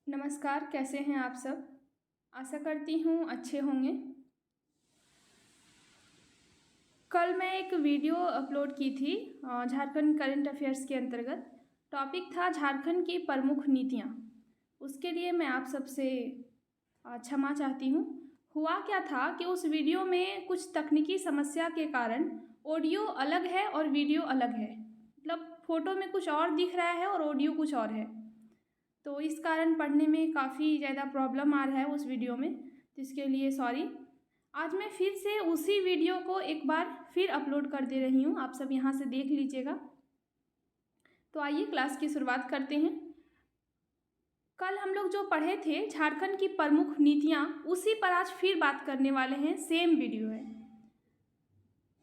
नमस्कार, कैसे हैं आप सब? आशा करती हूँ अच्छे होंगे। कल मैं एक वीडियो अपलोड की थी झारखंड करंट अफेयर्स के अंतर्गत। टॉपिक था झारखंड की प्रमुख नीतियाँ। उसके लिए मैं आप सबसे क्षमा चाहती हूँ। हुआ क्या था कि उस वीडियो में कुछ तकनीकी समस्या के कारण ऑडियो अलग है और वीडियो अलग है। मतलब फ़ोटो में कुछ और दिख रहा है और ऑडियो कुछ और है। तो इस कारण पढ़ने में काफ़ी ज़्यादा प्रॉब्लम आ रहा है उस वीडियो में, तो इसके लिए सॉरी। आज मैं फिर से उसी वीडियो को एक बार फिर अपलोड कर दे रही हूँ, आप सब यहाँ से देख लीजिएगा। तो आइए क्लास की शुरुआत करते हैं। कल हम लोग जो पढ़े थे झारखंड की प्रमुख नीतियाँ, उसी पर आज फिर बात करने वाले हैं, सेम वीडियो है।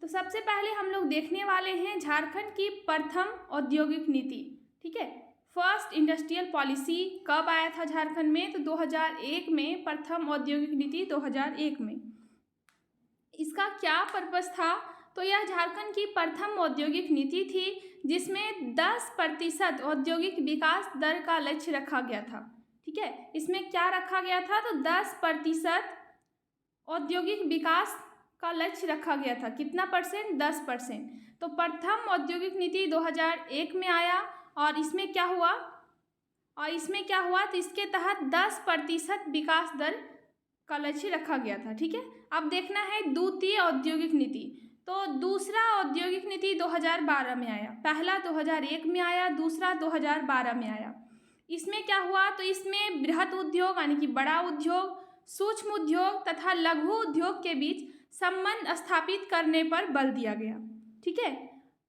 तो सबसे पहले हम लोग देखने वाले हैं झारखंड की प्रथम औद्योगिक नीति। ठीक है, फर्स्ट इंडस्ट्रियल पॉलिसी कब आया था झारखंड में? तो 2001 में प्रथम औद्योगिक नीति 2001 में। इसका क्या पर्पस था? तो यह झारखंड की प्रथम औद्योगिक नीति थी जिसमें 10% औद्योगिक विकास दर का लक्ष्य रखा गया था। ठीक है, इसमें क्या रखा गया था? तो 10% औद्योगिक विकास का लक्ष्य रखा गया था। कितना परसेंट? 10%। तो प्रथम औद्योगिक नीति 2001 में आया और इसमें क्या हुआ? तो इसके तहत 10% विकास दर का लक्ष्य रखा गया था। ठीक है, अब देखना है द्वितीय औद्योगिक नीति। तो दूसरा औद्योगिक नीति 2012 में आया। पहला 2001 में आया, दूसरा 2012 में आया। इसमें क्या हुआ? तो इसमें बृहत उद्योग यानी कि बड़ा उद्योग, सूक्ष्म उद्योग तथा लघु उद्योग के बीच संबंध स्थापित करने पर बल दिया गया। ठीक है,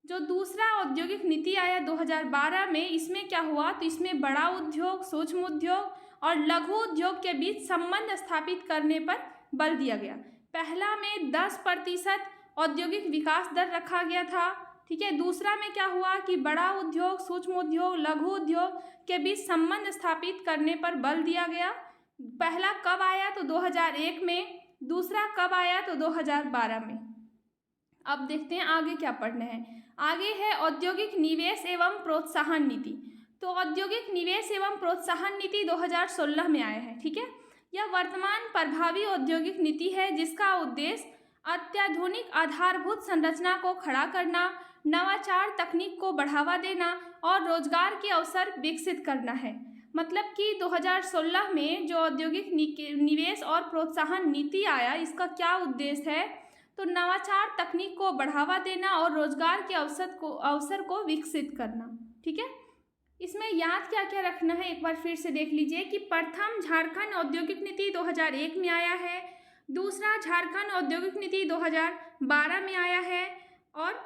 जो दूसरा औद्योगिक नीति आया 2012 में, इसमें क्या हुआ? तो इसमें बड़ा उद्योग, सूक्ष्म उद्योग और लघु उद्योग के बीच संबंध स्थापित करने पर बल दिया गया। पहला में 10% औद्योगिक विकास दर रखा गया था। ठीक है, दूसरा में क्या हुआ कि बड़ा उद्योग, सूक्ष्म उद्योग, लघु उद्योग के बीच संबंध स्थापित करने पर बल दिया गया। पहला कब आया? तो 2001 में। दूसरा कब आया? तो 2012 में। अब देखते हैं आगे क्या पढ़ना है। आगे है औद्योगिक निवेश एवं प्रोत्साहन नीति। तो औद्योगिक निवेश एवं प्रोत्साहन नीति 2016 में आया है। ठीक है, यह वर्तमान प्रभावी औद्योगिक नीति है जिसका उद्देश्य अत्याधुनिक आधारभूत संरचना को खड़ा करना, नवाचार तकनीक को बढ़ावा देना और रोजगार के अवसर विकसित करना है। मतलब कि 2016 में जो औद्योगिक निवेश और प्रोत्साहन नीति आया, इसका क्या उद्देश्य है? तो नवाचार तकनीक को बढ़ावा देना और रोजगार के अवसर को विकसित करना। ठीक है, इसमें याद क्या क्या रखना है एक बार फिर से देख लीजिए कि प्रथम झारखंड औद्योगिक नीति 2001 में आया है, दूसरा झारखंड औद्योगिक नीति 2012 में आया है और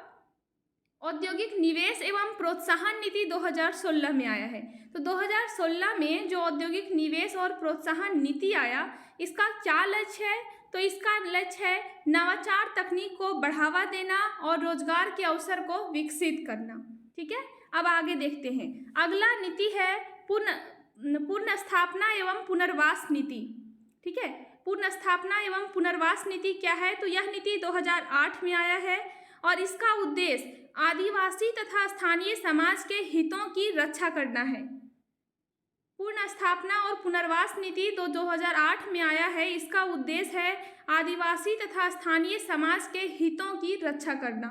औद्योगिक निवेश एवं प्रोत्साहन नीति 2016 में आया है। तो 2016 में जो औद्योगिक निवेश और प्रोत्साहन नीति आया, इसका क्या लक्ष्य है? तो इसका लक्ष्य है नवाचार तकनीक को बढ़ावा देना और रोजगार के अवसर को विकसित करना। ठीक है, अब आगे देखते हैं। अगला नीति है पुनर्स्थापना एवं पुनर्वास नीति। ठीक है, पुनर्स्थापना एवं पुनर्वास नीति क्या है? तो यह नीति 2008 में आया है और इसका उद्देश्य आदिवासी तथा स्थानीय समाज के हितों की रक्षा करना है। पुनर्स्थापना और पुनर्वास नीति तो 2008 में आया है, इसका उद्देश्य है आदिवासी तथा स्थानीय समाज के हितों की रक्षा करना।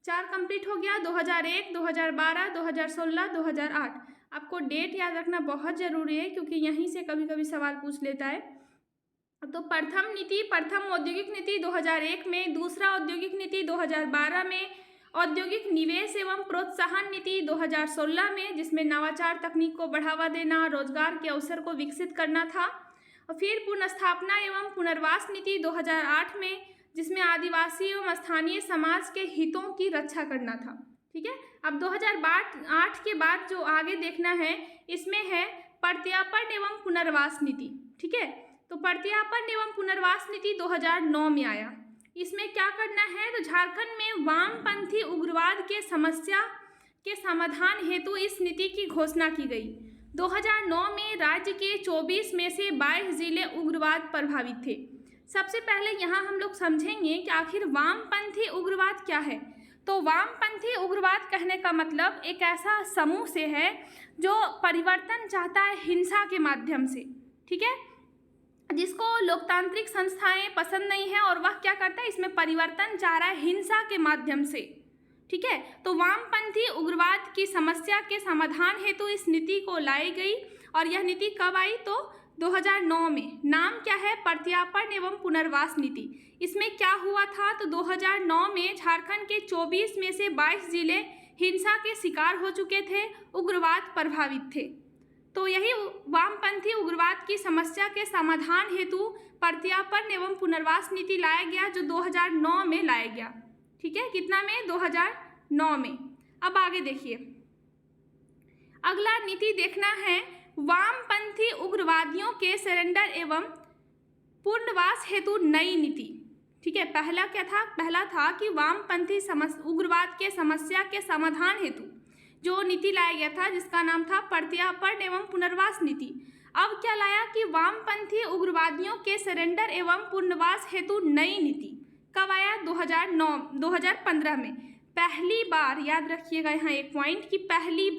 4 कंप्लीट हो गया, 2001, 2012, 2016, 2008। आपको डेट याद रखना बहुत ज़रूरी है क्योंकि यहीं से कभी कभी सवाल पूछ लेता है। तो प्रथम औद्योगिक नीति 2001 में, दूसरा औद्योगिक नीति 2012 में, औद्योगिक निवेश एवं प्रोत्साहन नीति 2016 में जिसमें नवाचार तकनीक को बढ़ावा देना, रोजगार के अवसर को विकसित करना था, और फिर पुनर्स्थापना एवं पुनर्वास नीति 2008 में जिसमें आदिवासी एवं स्थानीय समाज के हितों की रक्षा करना था। ठीक है, अब 2008 के बाद जो आगे देखना है इसमें है प्रत्यार्पण एवं पुनर्वास नीति। ठीक है, तो प्रत्यार्पण एवं पुनर्वास नीति 2009 में आया। इसमें क्या करना है? तो झारखंड में वामपंथी उग्रवाद के समस्या के समाधान हेतु इस नीति की घोषणा की गई। 2009 में राज्य के 24 में से 22 जिले उग्रवाद प्रभावित थे। सबसे पहले यहाँ हम लोग समझेंगे कि आखिर वामपंथी उग्रवाद क्या है। तो वामपंथी उग्रवाद कहने का मतलब एक ऐसा समूह से है जो परिवर्तन चाहता है हिंसा के माध्यम से, ठीक है, जिसको लोकतांत्रिक संस्थाएं पसंद नहीं है और वह क्या करता है, इसमें परिवर्तन चाह रहा है हिंसा के माध्यम से, ठीक है। तो वामपंथी उग्रवाद की समस्या के समाधान हेतु इस नीति को लाई गई और यह नीति कब आई, तो 2009 में। नाम क्या है, प्रत्यार्पण एवं पुनर्वास नीति। इसमें क्या हुआ था, तो 2009 में झारखंड के 24 में से 22 जिले हिंसा के शिकार हो चुके थे, उग्रवाद प्रभावित थे। तो यही वामपंथी उग्रवाद की समस्या के समाधान हेतु प्रत्यार्पण एवं पुनर्वास नीति लाया गया, जो 2009 में लाया गया, ठीक है। कितना में, 2009 में। अब आगे देखिए, अगला नीति देखना है वामपंथी उग्रवादियों के सरेंडर एवं पुनर्वास हेतु नई नीति, ठीक है। पहला क्या था, पहला था कि वामपंथी उग्रवाद के समस्या के समाधान हेतु जो नीति लाया गया था, जिसका नाम था प्रत्यार्पण एवं पुनर्वास नीति। अब क्या लाया कि वामपंथी उग्रवादियों के सरेंडर एवं पुनर्वास हेतु नई नीति। कब आया, 2015 में। पहली बार, याद रखिएगा यहाँ एक पॉइंट, कि पहली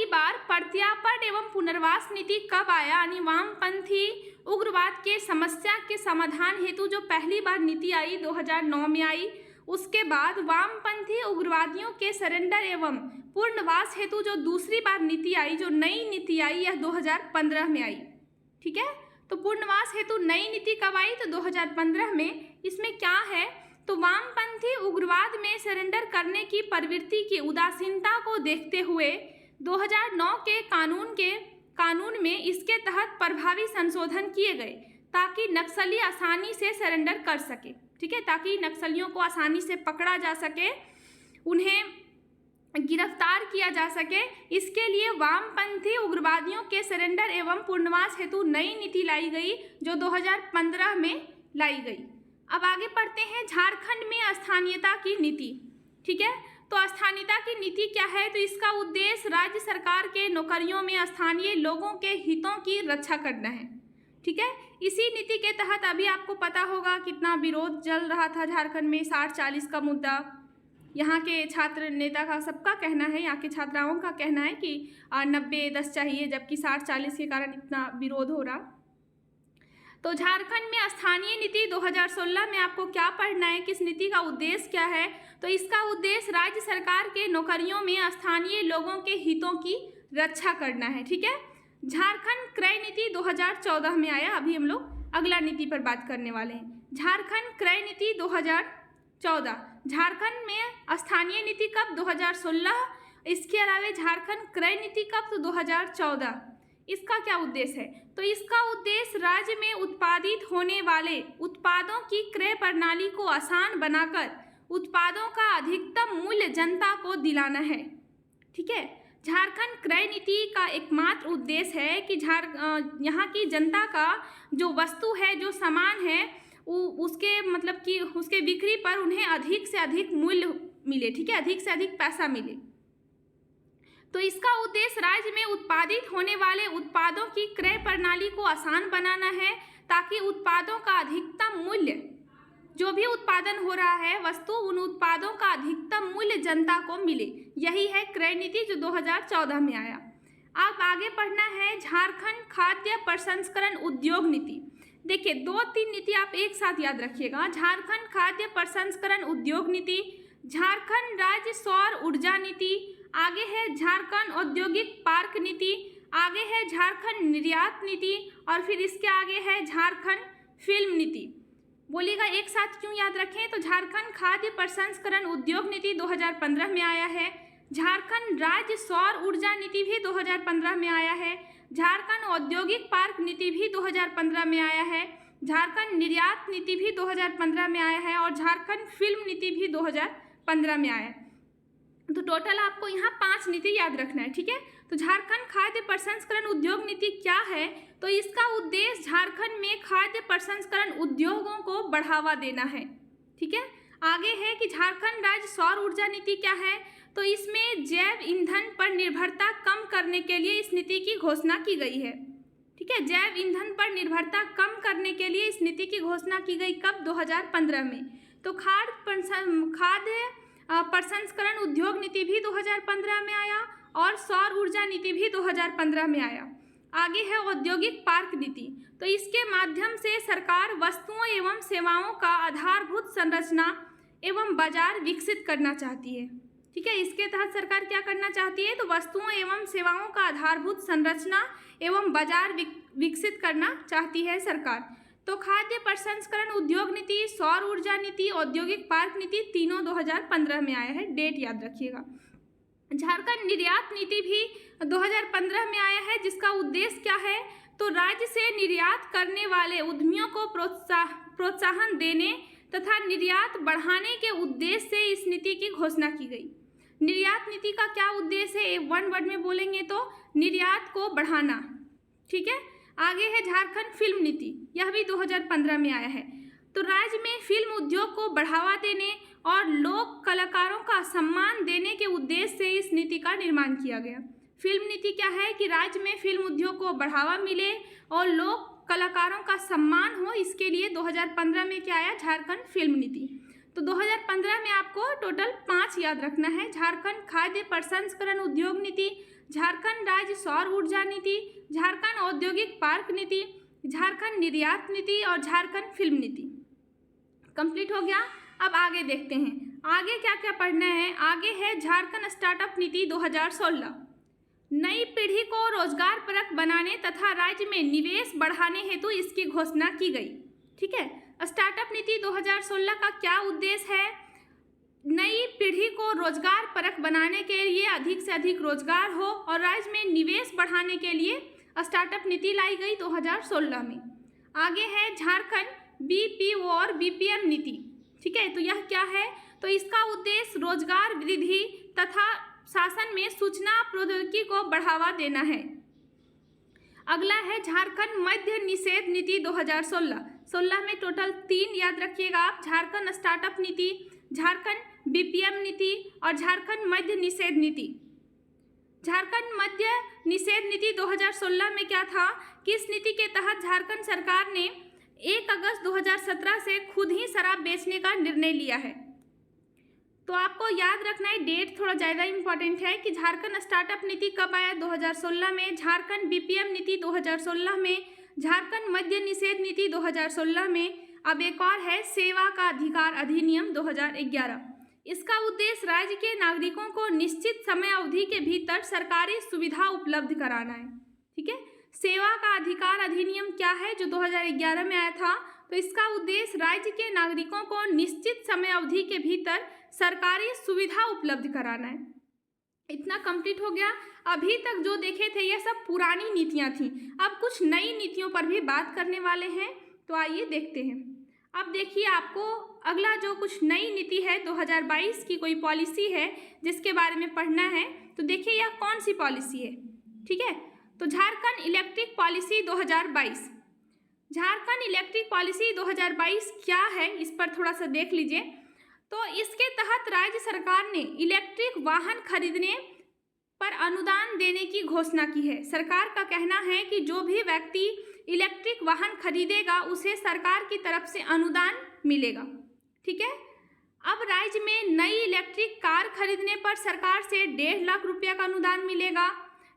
बार प्रत्यार्पण एवं पुनर्वास नीति कब आया, यानी वामपंथी उग्रवाद के समस्या के समाधान हेतु जो पहली बार नीति आई 2009 में आई, उसके बाद वामपंथी उग्रवादियों के सरेंडर एवं पुनर्वास हेतु जो दूसरी बार नीति आई, जो नई नीति आई, यह 2015 में आई, ठीक है। तो पुनर्वास हेतु नई नीति कब आई, तो 2015 में। इसमें क्या है, तो वामपंथी उग्रवाद में सरेंडर करने की प्रवृत्ति की उदासीनता को देखते हुए 2009 के कानून में इसके तहत प्रभावी संशोधन किए गए, ताकि नक्सली आसानी से सरेंडर कर सके, ठीक है, ताकि नक्सलियों को आसानी से पकड़ा जा सके, उन्हें गिरफ्तार किया जा सके। इसके लिए वामपंथी उग्रवादियों के सरेंडर एवं पुनर्वास हेतु नई नीति लाई गई, जो 2015 में लाई गई। अब आगे पढ़ते हैं झारखंड में स्थानीयता की नीति, ठीक है। तो स्थानीयता की नीति क्या है, तो इसका उद्देश्य राज्य सरकार के नौकरियों में स्थानीय लोगों के हितों की रक्षा करना है, ठीक है। इसी नीति के तहत अभी आपको पता होगा कितना विरोध चल रहा था झारखंड में, 60-40 का मुद्दा। यहाँ के छात्र नेता का सबका कहना है, यहाँ के छात्राओं का कहना है कि 90-10 चाहिए, जबकि 60-40 के कारण इतना विरोध हो रहा। तो झारखंड में स्थानीय नीति 2016 में आपको क्या पढ़ना है, किस नीति का उद्देश्य क्या है, तो इसका उद्देश्य राज्य सरकार के नौकरियों में स्थानीय लोगों के हितों की रक्षा करना है, ठीक है। झारखंड क्रय नीति 2014 में आया। अभी हम लोग अगला नीति पर बात करने वाले हैं, झारखंड क्रय नीति 2014। झारखंड में स्थानीय नीति कब, 2016। इसके अलावा झारखंड क्रय नीति कब, तो 2014। इसका क्या उद्देश्य है, तो इसका उद्देश्य राज्य में उत्पादित होने वाले उत्पादों की क्रय प्रणाली को आसान बनाकर उत्पादों का अधिकतम मूल्य जनता को दिलाना है, ठीक है। झारखंड क्रय नीति का एकमात्र उद्देश्य है कि यहाँ की जनता का जो वस्तु है, जो सामान है, उसके मतलब कि उसके बिक्री पर उन्हें अधिक से अधिक मूल्य मिले, ठीक है, अधिक से अधिक पैसा मिले। तो इसका उद्देश्य राज्य में उत्पादित होने वाले उत्पादों की क्रय प्रणाली को आसान बनाना है, ताकि उत्पादों का अधिकतम मूल्य, जो भी उत्पादन हो रहा है वस्तु, उन उत्पादों का अधिकतम मूल्य जनता को मिले। यही है क्रय नीति, जो 2014 में आया। अब आगे पढ़ना है झारखंड खाद्य प्रसंस्करण उद्योग नीति। देखिए 2-3 नीति आप एक साथ याद रखिएगा, झारखंड खाद्य प्रसंस्करण उद्योग नीति, झारखंड राज्य सौर ऊर्जा नीति, आगे है झारखंड औद्योगिक पार्क नीति, आगे है झारखंड निर्यात नीति, और फिर इसके आगे है झारखंड फिल्म नीति। बोलिएगा एक साथ क्यों याद रखें, तो झारखंड खाद्य प्रसंस्करण उद्योग नीति 2015 में आया है, झारखंड राज्य सौर ऊर्जा नीति भी 2015 में आया है, झारखंड औद्योगिक पार्क नीति भी 2015 में आया है, झारखंड निर्यात नीति भी 2015 में आया है, और झारखंड फिल्म नीति भी 2015 में आया है। तो टोटल आपको यहाँ 5 नीति याद रखना है, ठीक है। तो झारखंड खाद्य प्रसंस्करण उद्योग नीति क्या है, तो इसका उद्देश्य झारखंड में खाद्य प्रसंस्करण उद्योगों को बढ़ावा देना है, ठीक है। आगे है कि झारखंड राज्य सौर ऊर्जा नीति क्या है, तो इसमें जैव ईंधन पर निर्भरता कम करने के लिए इस नीति की घोषणा की गई है, ठीक है। जैव ईंधन पर निर्भरता कम करने के लिए इस नीति की घोषणा की गई, कब, 2015 में। तो खाद्य प्रसंस्करण उद्योग नीति भी 2015 में आया और सौर ऊर्जा नीति भी 2015 में आया। आगे है औद्योगिक पार्क नीति। तो इसके माध्यम से सरकार वस्तुओं एवं सेवाओं का आधारभूत संरचना एवं बाजार विकसित करना चाहती है। ठीक है, इसके तहत सरकार क्या करना चाहती है? तो वस्तुओं एवं सेवाओं का आधारभूत संरचना एवं बाजार विकसित करना चाहती है सरकार। तो खाद्य प्रसंस्करण उद्योग नीति, सौर ऊर्जा नीति, औद्योगिक पार्क नीति तीनों 2015 में आया है, डेट याद रखिएगा। झारखंड निर्यात नीति भी 2015 में आया है, जिसका उद्देश्य क्या है? तो राज्य से निर्यात करने वाले उद्यमियों को प्रोत्साहन देने तथा निर्यात बढ़ाने के उद्देश्य से इस नीति की घोषणा की गई। निर्यात नीति का क्या उद्देश्य है? वन वर्ड में बोलेंगे तो निर्यात को बढ़ाना। ठीक है, आगे है झारखंड फिल्म नीति, यह भी 2015 में आया है। तो राज्य में फिल्म उद्योग को बढ़ावा देने और लोक कलाकारों का सम्मान देने के उद्देश्य से इस नीति का निर्माण किया गया। फिल्म नीति क्या है? कि राज्य में फिल्म उद्योग को बढ़ावा मिले और लोक कलाकारों का सम्मान हो, इसके लिए 2015 में क्या आया? झारखंड फिल्म नीति। तो 2015 में आपको टोटल 5 याद रखना है। झारखंड खाद्य प्रसंस्करण उद्योग नीति, झारखंड राज्य सौर ऊर्जा नीति, झारखंड औद्योगिक पार्क नीति, झारखंड निर्यात नीति और झारखंड फिल्म नीति। कंप्लीट हो गया। अब आगे देखते हैं, आगे क्या क्या पढ़ना है। आगे है झारखंड स्टार्टअप नीति 2016। नई पीढ़ी को रोजगार परक बनाने तथा राज्य में निवेश बढ़ाने हेतु इसकी घोषणा की गई। ठीक है, स्टार्टअप नीति 2016 का क्या उद्देश्य है? नई पीढ़ी को रोजगार परक बनाने के लिए अधिक से अधिक रोजगार हो और राज्य में निवेश बढ़ाने के लिए स्टार्टअप नीति लाई गई 2016 में। आगे है झारखंड बीपीओ और बीपीएम नीति। ठीक है, तो यह क्या है? तो इसका उद्देश्य रोजगार वृद्धि तथा शासन में सूचना प्रौद्योगिकी को बढ़ावा देना है। अगला है झारखंड मद्य निषेध नीति 2016 में टोटल 3 याद रखिएगा आप, झारखंड स्टार्टअप नीति, झारखंड बीपीएम नीति और झारखंड मद्य निषेध नीति। झारखंड मद्य निषेध नीति 2016 में क्या था कि इस नीति के तहत झारखंड सरकार ने 1 अगस्त 2017 से खुद ही शराब बेचने का निर्णय लिया है। तो आपको याद रखना है, डेट थोड़ा ज़्यादा इम्पॉर्टेंट है कि झारखंड स्टार्टअप नीति कब आया? 2016 में। झारखंड बीपीएम नीति 2016 में, झारखंड मद्य निषेध नीति 2016 में। अब एक और है सेवा का अधिकार अधिनियम 2011। इसका उद्देश्य राज्य के नागरिकों को निश्चित समय अवधि के भीतर सरकारी सुविधा उपलब्ध कराना है। ठीक है, सेवा का अधिकार अधिनियम क्या है जो 2011 में आया था? तो इसका उद्देश्य राज्य के नागरिकों को निश्चित समय अवधि के भीतर सरकारी सुविधा उपलब्ध कराना है। इतना कंप्लीट हो गया। अभी तक जो देखे थे ये सब पुरानी नीतियां थी, अब कुछ नई नीतियों पर भी बात करने वाले हैं, तो आइए देखते हैं। अब देखिए, आपको अगला जो कुछ नई नीति है 2022 की कोई पॉलिसी है जिसके बारे में पढ़ना है। तो देखिए यह कौन सी पॉलिसी है। ठीक है, तो Jharkhand electric policy 2022। Jharkhand electric policy 2022 क्या है, इस पर थोड़ा सा देख लीजिए। तो इसके तहत राज्य सरकार ने इलेक्ट्रिक वाहन खरीदने पर अनुदान देने की घोषणा की है। सरकार का कहना है कि जो भी व्यक्ति इलेक्ट्रिक वाहन खरीदेगा उसे सरकार की तरफ से अनुदान मिलेगा। ठीक है, अब राज्य में नई इलेक्ट्रिक कार खरीदने पर सरकार से 1.5 लाख रुपये का अनुदान मिलेगा।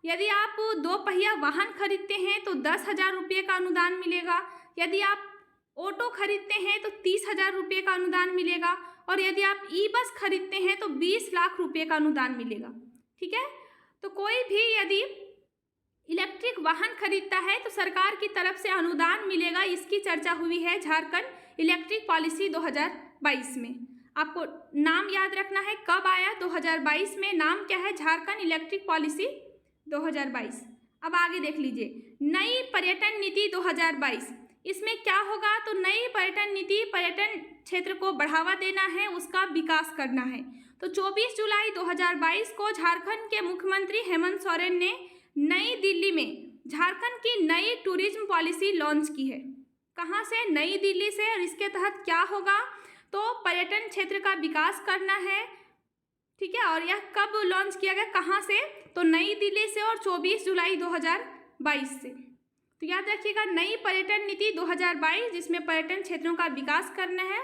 यदि आप 2 पहिया वाहन खरीदते हैं तो 10,000 रुपये का अनुदान मिलेगा। यदि आप ऑटो खरीदते हैं तो 30,000 रुपये का अनुदान मिलेगा। और यदि आप ई बस खरीदते हैं तो 20 लाख रुपये का अनुदान मिलेगा। ठीक है, तो कोई भी यदि इलेक्ट्रिक वाहन खरीदता है तो सरकार की तरफ से अनुदान मिलेगा। इसकी चर्चा हुई है झारखंड इलेक्ट्रिक पॉलिसी 2022 में। आपको नाम याद रखना है, कब आया? 2022 में। नाम क्या है? Jharkhand electric policy 2022। अब आगे देख लीजिए, नई पर्यटन नीति 2022। इसमें क्या होगा? तो नई पर्यटन नीति पर्यटन क्षेत्र को बढ़ावा देना है, उसका विकास करना है। तो 24 जुलाई 2022 को झारखंड के मुख्यमंत्री हेमंत सोरेन ने नई दिल्ली में झारखंड की नई टूरिज्म पॉलिसी लॉन्च की है। कहाँ से? नई दिल्ली से। और इसके तहत क्या होगा? तो पर्यटन क्षेत्र का विकास करना है। ठीक है, और यह कब लॉन्च किया गया, कहाँ से? तो नई दिल्ली से और 24 जुलाई 2022 से। तो याद रखिएगा, नई पर्यटन नीति 2022 जिसमें पर्यटन क्षेत्रों का विकास करना है।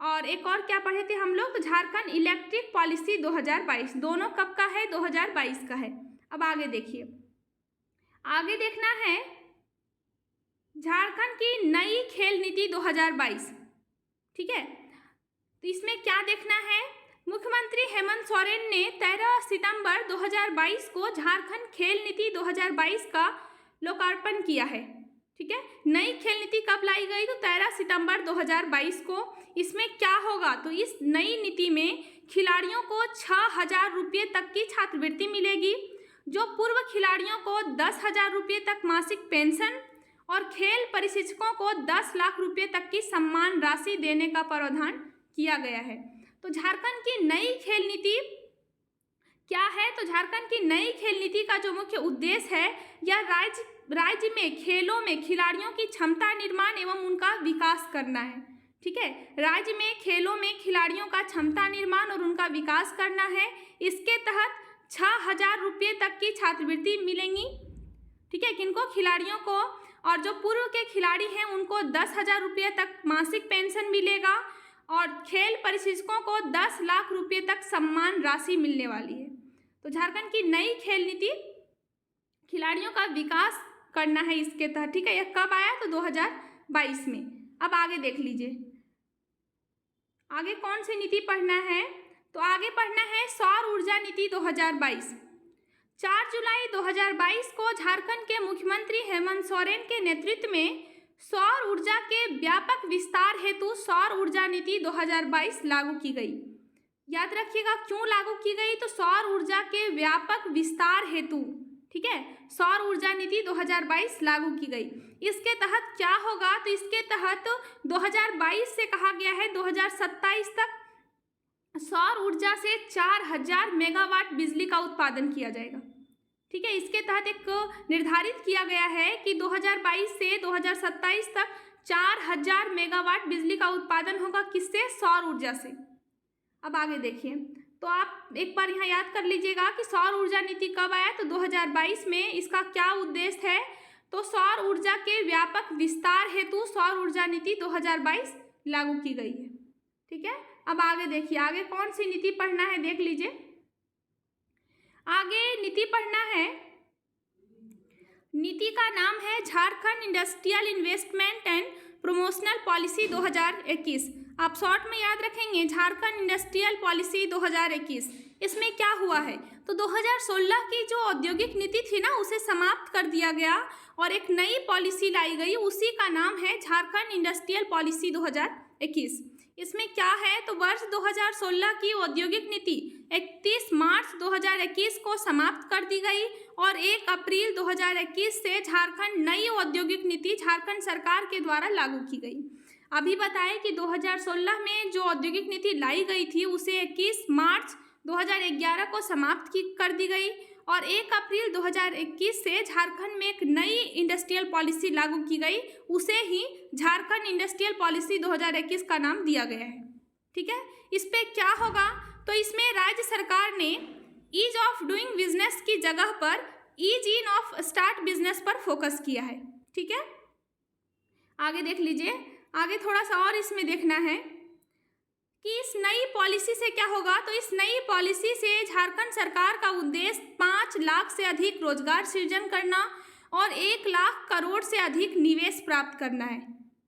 और एक और क्या पढ़े थे हम लोग, तो झारखंड इलेक्ट्रिक पॉलिसी 2022, दोनों कब का है, 2022 का है। अब आगे देखिए, आगे देखना है झारखंड की नई खेल नीति 2022, ठीक है। तो इसमें क्या देखना है, मुख्यमंत्री हेमंत सोरेन ने 13 सितंबर 2022 को झारखंड खेल नीति 2022 का लोकार्पण किया है, ठीक है। नई खेल नीति कब लाई गई, तो 13 सितंबर 2022 को। इसमें क्या होगा, तो इस नई नीति में खिलाड़ियों को 6,000 रुपये तक की छात्रवृत्ति मिलेगी, जो पूर्व खिलाड़ियों को 10,000 रुपये तक मासिक पेंशन और खेल प्रशिक्षकों को 10 लाख रुपये तक की सम्मान राशि देने का प्रावधान किया गया है। तो झारखंड की नई खेल नीति क्या है, तो झारखंड की नई खेल नीति का जो मुख्य उद्देश्य है, यह राज्य में खेलों में खिलाड़ियों की क्षमता निर्माण एवं उनका विकास करना है, ठीक है। राज्य में खेलों में खिलाड़ियों का क्षमता निर्माण और उनका विकास करना है। इसके तहत 6,000 रुपये तक की छात्रवृत्ति मिलेंगी, ठीक है, किनको, खिलाड़ियों को, और जो पूर्व के खिलाड़ी हैं उनको 10,000 रुपये तक मासिक पेंशन मिलेगा और खेल प्रशिक्षकों को 10 लाख रुपये तक सम्मान राशि मिलने वाली है। तो झारखंड की नई खेल नीति खिलाड़ियों का विकास करना है इसके तहत, ठीक है। यह कब आया, तो 2022 में। अब आगे देख लीजिए, आगे कौन सी नीति पढ़ना है, तो आगे पढ़ना है सौर ऊर्जा नीति 2022। 4 जुलाई 2022 को झारखंड के मुख्यमंत्री हेमंत सोरेन के नेतृत्व में सौर ऊर्जा के व्यापक विस्तार हेतु सौर ऊर्जा नीति 2022 लागू की गई। याद रखिएगा क्यों लागू की गई, तो सौर ऊर्जा के व्यापक विस्तार हेतु, ठीक है, सौर ऊर्जा नीति 2022 लागू की गई। इसके तहत क्या होगा, तो इसके तहत 2022 से कहा गया है 2027 तक सौर ऊर्जा से 4,000 मेगावाट बिजली का उत्पादन किया जाएगा, ठीक है। इसके तहत एक निर्धारित किया गया है कि 2022 से 2027 तक 4,000 मेगावाट बिजली का उत्पादन होगा, किससे, सौर ऊर्जा से। अब आगे देखिए, तो आप एक बार यहाँ याद कर लीजिएगा कि सौर ऊर्जा नीति कब आया, तो 2022 में। इसका क्या उद्देश्य है, तो सौर ऊर्जा के व्यापक विस्तार हेतु सौर ऊर्जा नीति 2022 लागू की गई है, ठीक है। अब आगे देखिए, आगे कौन सी नीति पढ़ना है, देख लीजिए। आगे नीति पढ़ना है, नीति का नाम है Jharkhand industrial investment and promotional policy 2021। आप शॉर्ट में याद रखेंगे झारखंड इंडस्ट्रियल पॉलिसी 2021। इसमें क्या हुआ है, तो 2016 की जो औद्योगिक नीति थी ना, उसे समाप्त कर दिया गया और एक नई पॉलिसी लाई गई, उसी का नाम है झारखंड इंडस्ट्रियल पॉलिसी 2021। इसमें क्या है, तो वर्ष 2016 की औद्योगिक नीति 31 मार्च 2021 को समाप्त कर दी गई और 1 अप्रैल 2021 से झारखंड नई औद्योगिक नीति झारखंड सरकार के द्वारा लागू की गई। अभी बताएं कि 2016 में जो औद्योगिक नीति लाई गई थी उसे 21 मार्च 2011 को समाप्त कर दी गई और 1 अप्रैल 2021 से झारखंड में एक नई इंडस्ट्रियल पॉलिसी लागू की गई, उसे ही झारखंड इंडस्ट्रियल पॉलिसी 2021 का नाम दिया गया है, ठीक है। इस पे क्या होगा, तो इसमें राज्य सरकार ने ईज ऑफ डूइंग बिजनेस की जगह पर ease in of start business पर फोकस किया है, ठीक है। आगे देख लीजिए, आगे थोड़ा सा और इसमें देखना है कि इस नई पॉलिसी से क्या होगा, तो इस नई पॉलिसी से झारखंड सरकार का उद्देश्य 5 लाख से अधिक रोजगार सृजन करना और 1 लाख करोड़ से अधिक निवेश प्राप्त करना है,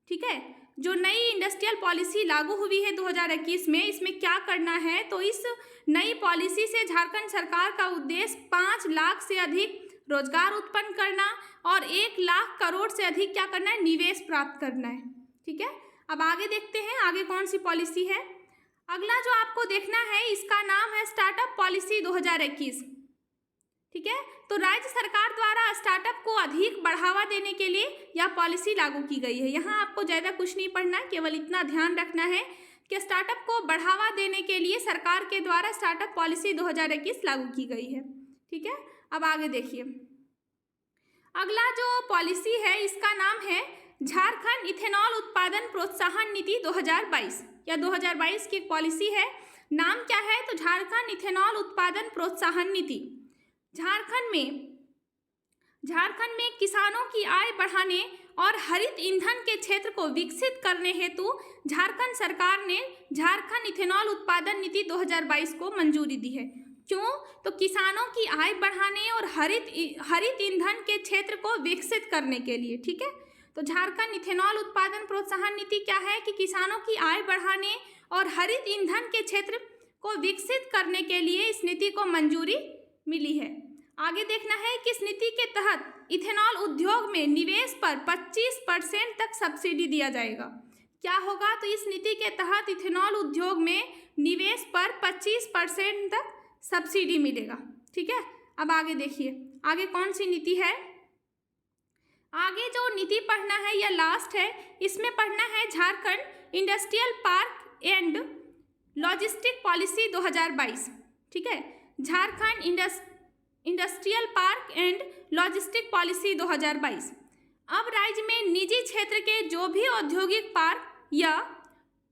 ठीक है। जो नई इंडस्ट्रियल पॉलिसी लागू हुई है 2021 में, इसमें क्या करना है, तो इस नई पॉलिसी से झारखंड सरकार का उद्देश्य 5 लाख से अधिक रोजगार उत्पन्न करना और 1 लाख करोड़ से अधिक क्या करना है, निवेश प्राप्त करना है, ठीक है। अब आगे देखते हैं आगे कौन सी पॉलिसी है। अगला जो आपको देखना है इसका नाम है स्टार्टअप पॉलिसी 2021, ठीक है। तो राज्य सरकार द्वारा स्टार्टअप को अधिक बढ़ावा देने के लिए यह पॉलिसी लागू की गई है। यहाँ आपको ज़्यादा कुछ नहीं पढ़ना है, केवल इतना ध्यान रखना है कि स्टार्टअप को बढ़ावा देने के लिए सरकार के द्वारा स्टार्टअप पॉलिसी 2021 लागू की गई है, ठीक है। अब आगे देखिए, अगला जो पॉलिसी है इसका नाम है झारखंड इथेनॉल उत्पादन प्रोत्साहन नीति 2022। या 2022 की एक पॉलिसी है, नाम क्या है, तो झारखंड इथेनॉल उत्पादन प्रोत्साहन नीति। झारखंड में किसानों की आय बढ़ाने और हरित ईंधन के क्षेत्र को विकसित करने हेतु झारखंड सरकार ने झारखंड इथेनॉल उत्पादन नीति 2022 को मंजूरी दी है। क्यों? तो किसानों की आय बढ़ाने और हरित ईंधन के क्षेत्र को विकसित करने के लिए। ठीक है, तो झारखंड इथेनॉल उत्पादन प्रोत्साहन नीति क्या है कि किसानों की आय बढ़ाने और हरित ईंधन के क्षेत्र को विकसित करने के लिए इस नीति को मंजूरी मिली है। आगे देखना है कि इस नीति के तहत इथेनॉल उद्योग में निवेश पर 25% तक सब्सिडी दिया जाएगा। क्या होगा? तो इस नीति के तहत इथेनॉल उद्योग में निवेश पर 25% तक सब्सिडी मिलेगा। ठीक है, अब आगे देखिए आगे कौन सी नीति है। आगे जो नीति पढ़ना है या लास्ट है, इसमें पढ़ना है Jharkhand industrial park and logistic policy 2022। ठीक है, Jharkhand industrial park and logistic policy 2022। अब राज्य में निजी क्षेत्र के जो भी औद्योगिक पार्क या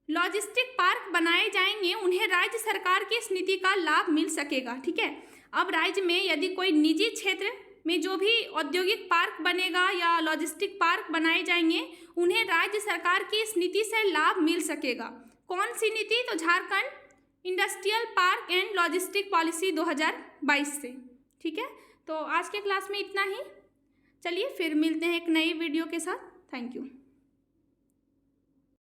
लॉजिस्टिक पार्क बनाए जाएंगे उन्हें राज्य सरकार की इस नीति का लाभ मिल सकेगा। ठीक है, अब राज्य में यदि कोई निजी क्षेत्र में जो भी औद्योगिक पार्क बनेगा या लॉजिस्टिक पार्क बनाए जाएंगे उन्हें राज्य सरकार की इस नीति से लाभ मिल सकेगा। कौन सी नीति? तो Jharkhand industrial park and logistic policy 2022 से। ठीक है, तो आज के क्लास में इतना ही। चलिए फिर मिलते हैं एक नई वीडियो के साथ। Thank you.